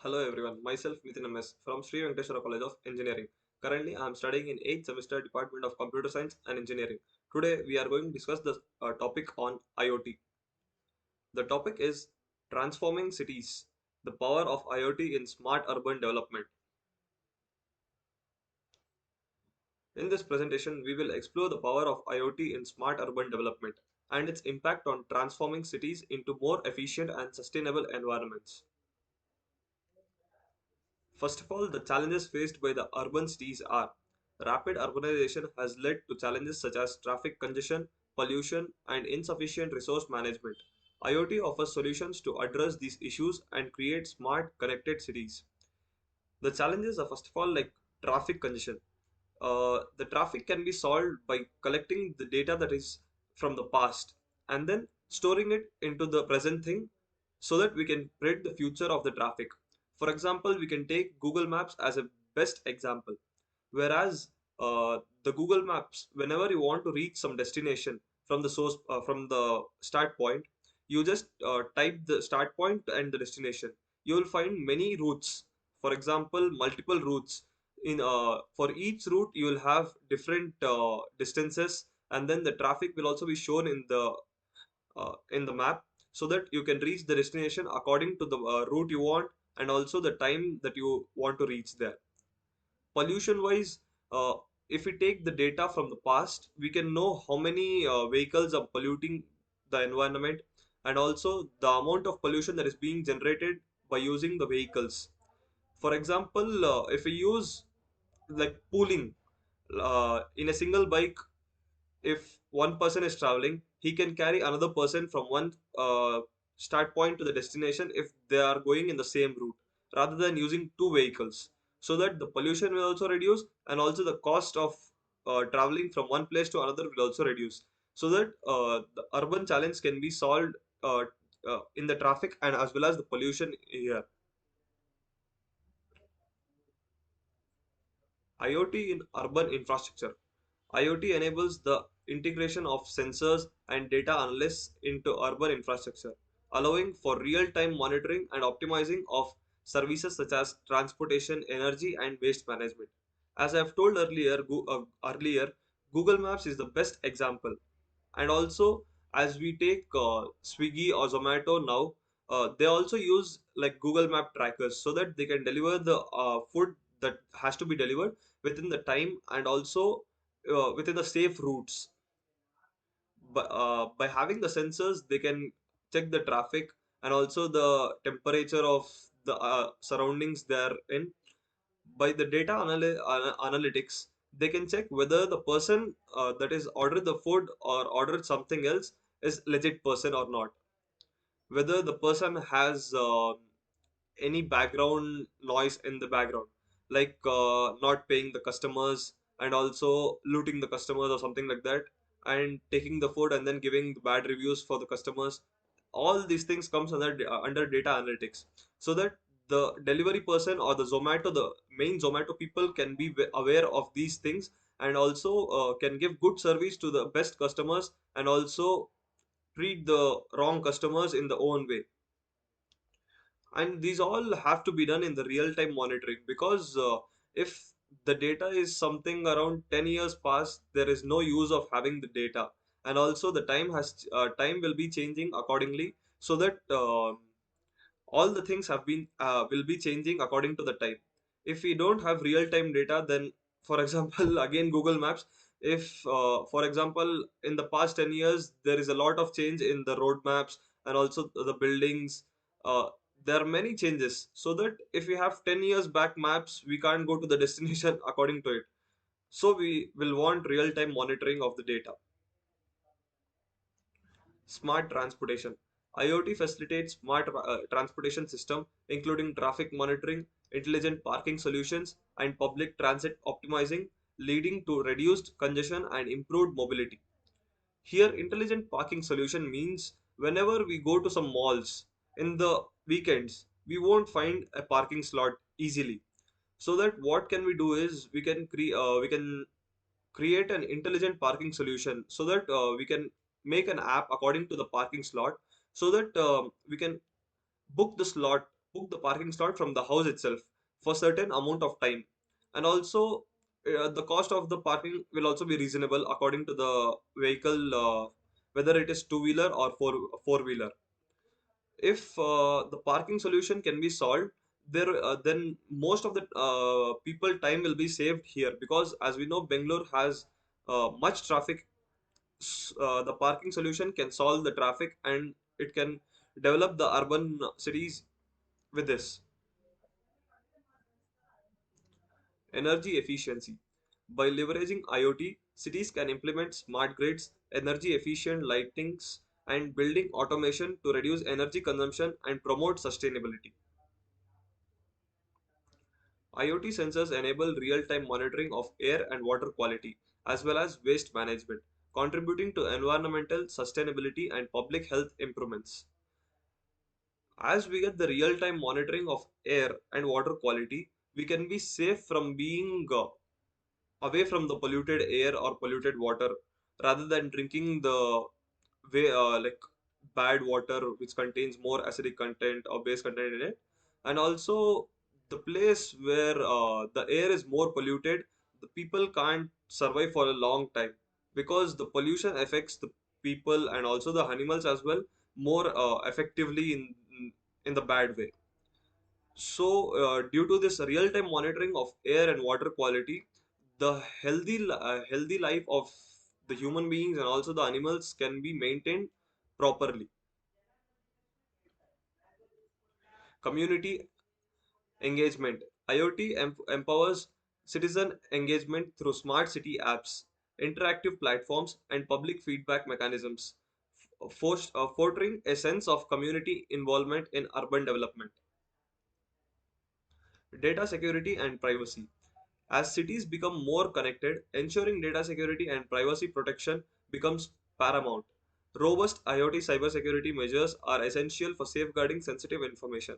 Hello everyone, myself Nitin MS from Sri Venkateswara College of Engineering. Currently, I am studying in 8th semester Department of Computer Science and Engineering. Today, we are going to discuss the topic on IoT. The topic is transforming cities, the power of IoT in smart urban development. In this presentation, we will explore the power of IoT in smart urban development and its impact on transforming cities into more efficient and sustainable environments. First of all, the challenges faced by the urban cities are rapid urbanization has led to challenges such as traffic congestion, pollution, and insufficient resource management. IoT offers solutions to address these issues and create smart, connected cities. The challenges are first of all like traffic congestion. The traffic can be solved by collecting the data that is from the past and then storing it into the present thing so that we can predict the future of the traffic. For example, we can take Google Maps as a best example. Whereas the Google Maps, whenever you want to reach some destination from the start point, you just type the start point and the destination. You will find many routes. For example, multiple routes. For each route, you will have different distances, and then the traffic will also be shown in the map so that you can reach the destination according to the route you want and also the time that you want to reach there. Pollution wise, if we take the data from the past, we can know how many vehicles are polluting the environment and also the amount of pollution that is being generated by using the vehicles. For example, if we use like pooling in a single bike, if one person is traveling, he can carry another person from one start point to the destination if they are going in the same route rather than using two vehicles, so that the pollution will also reduce and also the cost of traveling from one place to another will also reduce, so that the urban challenge can be solved in the traffic and as well as the pollution here. IoT in urban infrastructure. IoT enables the integration of sensors and data analysis into urban infrastructure, allowing for real-time monitoring and optimizing of services such as transportation, energy, and waste management. As I have told earlier, Google Maps is the best example. And also, as we take Swiggy or Zomato now, they also use like Google Map trackers so that they can deliver the food that has to be delivered within the time and also within the safe routes. By having the sensors, they can check the traffic and also the temperature of the surroundings they're in. By the data analytics, they can check whether the person that is ordered the food or ordered something else is legit person or not, whether the person has any background noise in the background, like not paying the customers and also looting the customers or something like that, and taking the food and then giving the bad reviews for the customers. All these things comes under data analytics, so that the delivery person or the main Zomato people can be aware of these things and also can give good service to the best customers and also treat the wrong customers in the own way. And these all have to be done in the real time monitoring, because if the data is something around 10 years past, there is no use of having the data. And also the time will be changing accordingly, so that all the things have been will be changing according to the time. If we don't have real time data, then for example again Google Maps, if for example in the past 10 years there is a lot of change in the road maps and also the buildings, uh, there are many changes, so that if we have 10 years back maps, we can't go to the destination according to it. So we will want real time monitoring of the data. Smart transportation. IoT facilitates smart transportation system, including traffic monitoring, intelligent parking solutions, and public transit optimizing, leading to reduced congestion and improved mobility. Here, intelligent parking solution means whenever we go to some malls in the weekends, we won't find a parking slot easily. So that what can we do is we can create an intelligent parking solution, so that we can make an app according to the parking slot, so that we can book the slot book the parking slot from the house itself for certain amount of time. And also the cost of the parking will also be reasonable according to the vehicle, whether it is two-wheeler or four-wheeler. If the parking solution can be solved there, then most of the people time will be saved here, because as we know Bangalore has much traffic. The parking solution can solve the traffic, and it can develop the urban cities with this. Energy efficiency. By leveraging IoT, cities can implement smart grids, energy efficient lightings, and building automation to reduce energy consumption and promote sustainability. IoT sensors enable real-time monitoring of air and water quality, as well as waste management, contributing to environmental sustainability and public health improvements. As we get the real-time monitoring of air and water quality, we can be safe from being away from the polluted air or polluted water, rather than drinking the way bad water which contains more acidic content or base content in it. And also the place where the air is more polluted, the people can't survive for a long time, because the pollution affects the people and also the animals as well more effectively in the bad way. So, due to this real-time monitoring of air and water quality, the healthy life of the human beings and also the animals can be maintained properly. Community engagement. IoT empowers citizen engagement through smart city apps, interactive platforms, and public feedback mechanisms, fostering a sense of community involvement in urban development. Data security and privacy. As cities become more connected, ensuring data security and privacy protection becomes paramount. Robust IoT cybersecurity measures are essential for safeguarding sensitive information.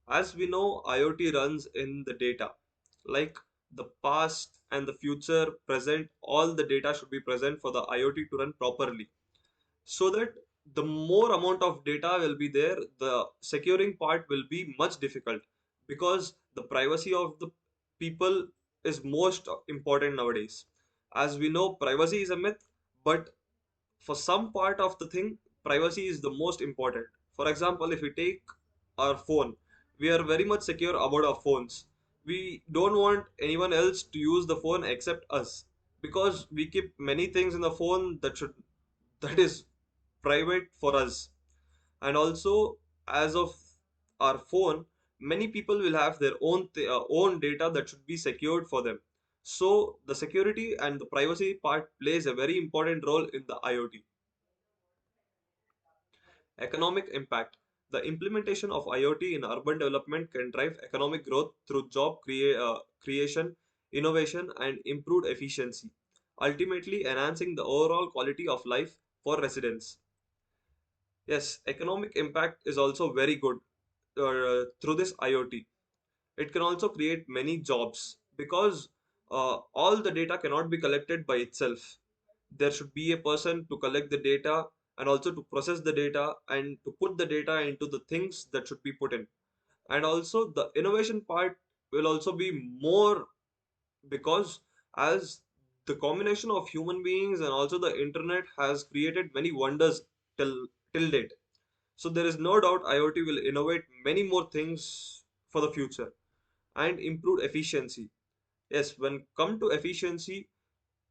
As we know, IoT runs in the data. Like the past and the future, present, all the data should be present for the IoT to run properly, so that the more amount of data will be there, the securing part will be much difficult, because the privacy of the people is most important nowadays. As we know, privacy is a myth, but for some part of the thing, privacy is the most important. For example, if we take our phone, we are very much secure about our phones. We don't want anyone else to use the phone except us, because we keep many things in the phone that is private for us. And also, as of our phone, many people will have their own data that should be secured for them. So the security and the privacy part plays a very important role in the IoT. Economic impact. The implementation of IoT in urban development can drive economic growth through creation, innovation, and improved efficiency, ultimately enhancing the overall quality of life for residents. Yes, economic impact is also very good through this IoT. It can also create many jobs, because all the data cannot be collected by itself. There should be a person to collect the data and also to process the data and to put the data into the things that should be put in. And also the innovation part will also be more, because as the combination of human beings and also the internet has created many wonders till date. So there is no doubt IoT will innovate many more things for the future and improve efficiency. Yes, when come to efficiency,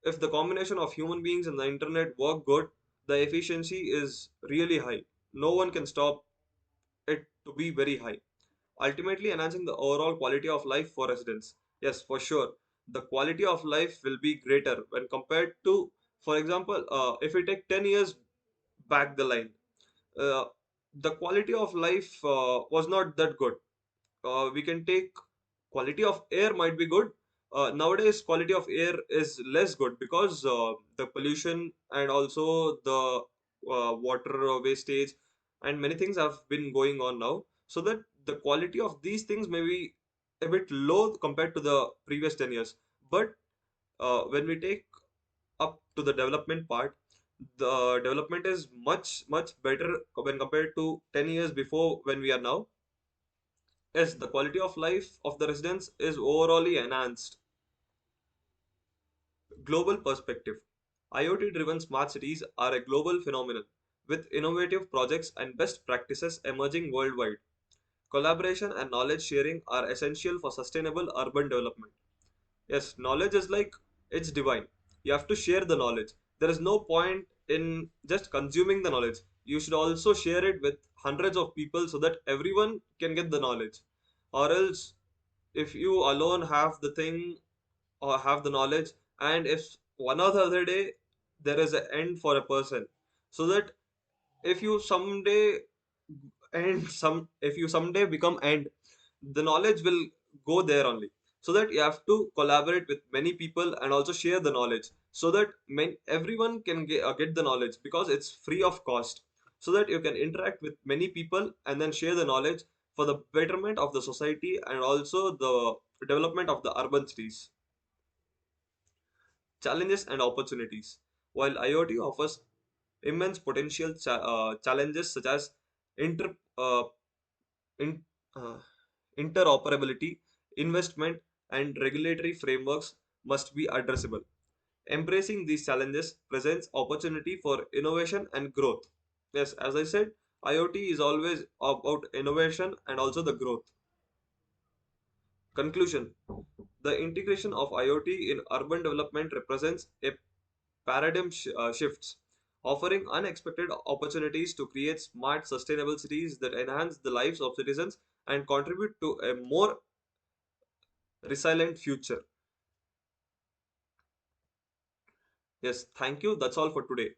if the combination of human beings and the internet work good, the efficiency is really high. No one can stop it to be very high, ultimately enhancing the overall quality of life for residents. Yes, for sure. The quality of life will be greater when compared to, for example, if we take 10 years back the line, uh, the quality of life was not that good. We can take quality of air might be good. Nowadays quality of air is less good, because the pollution and also the water wastage and many things have been going on now, so that the quality of these things may be a bit low compared to the previous 10 years. But when we take up to the development part, the development is much better when compared to 10 years before when we are now. Yes, the quality of life of the residents is overall enhanced. Global perspective. IoT driven smart cities are a global phenomenon with innovative projects and best practices emerging worldwide. Collaboration and knowledge sharing are essential for sustainable urban development. Yes, knowledge is like it's divine. You have to share the knowledge. There is no point in just consuming the knowledge. You should also share it with hundreds of people so that everyone can get the knowledge. Or else, if you alone have the thing or have the knowledge, and if one or the other day there is an end for a person, so that if you someday if you someday become end, the knowledge will go there only. So that you have to collaborate with many people and also share the knowledge so that everyone can get the knowledge because it's free of cost, so that you can interact with many people and then share the knowledge for the betterment of the society and also the development of the urban cities. Challenges and opportunities. While IoT offers immense potential, challenges such as inter, uh, in, uh, interoperability, investment, and regulatory frameworks must be addressable. Embracing these challenges presents opportunity for innovation and growth. Yes, as I said, IoT is always about innovation and also the growth. Conclusion. The integration of IoT in urban development represents a shifts, offering unexpected opportunities to create smart, sustainable cities that enhance the lives of citizens and contribute to a more resilient future. Yes, thank you. That's all for today.